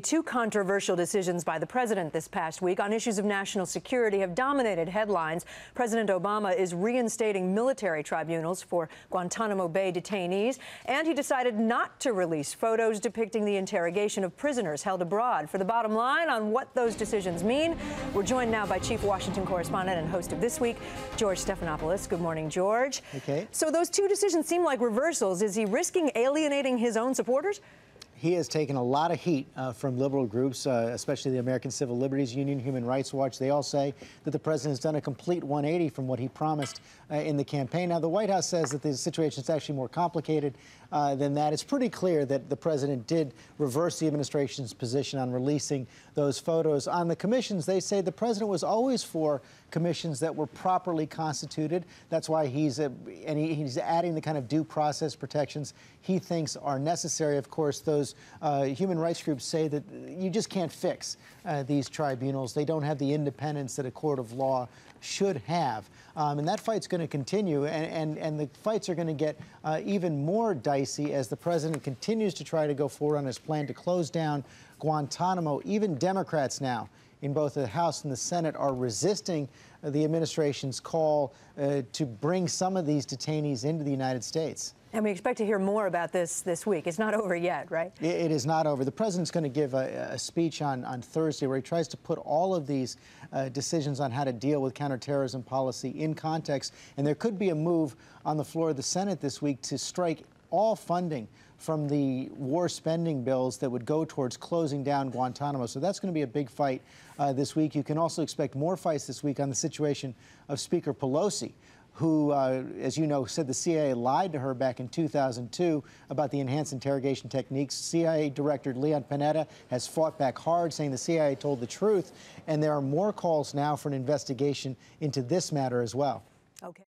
Two controversial decisions by the president this past week on issues of national security have dominated headlines. President Obama is reinstating military tribunals for Guantanamo Bay detainees, and he decided not to release photos depicting the interrogation of prisoners held abroad. For the bottom line on what those decisions mean, we're joined now by Chief Washington correspondent and host of This Week, George Stephanopoulos. Good morning, George. Okay. So those two decisions seem like reversals. Is he risking alienating his own supporters? He has taken a lot of heat from liberal groups, especially the American Civil Liberties Union, Human Rights Watch. They all say that the president has done a complete 180 from what he promised in the campaign. Now, the White House says that the situation is actually more complicated than that. It's pretty clear that the president did reverse the administration's position on releasing those photos. On the commissions, they say the president was always for commissions that were properly constituted. That's why he's adding the kind of due process protections he thinks are necessary. Of course, those human rights groups say that you just can't fix these tribunals. They don't have the independence that a court of law should have. And that fight's going to continue, and the fights are going to get even more dicey as the president continues to try to go forward on his plan to close down Guantanamo. Even Democrats now in both the House and the Senate are resisting the administration's call to bring some of these detainees into the United States. And we expect to hear more about this week. It's not over yet, right? It is not over. The president's going to give a speech on Thursday where he tries to put all of these decisions on how to deal with counterterrorism policy in context. And there could be a move on the floor of the Senate this week to strike all funding from the war spending bills that would go towards closing down Guantanamo. So that's going to be a big fight this week. You can also expect more fights this week on the situation of Speaker Pelosi, who, as you know, said the CIA lied to her back in 2002 about the enhanced interrogation techniques. CIA Director Leon Panetta has fought back hard, saying the CIA told the truth. And there are more calls now for an investigation into this matter as well. Okay.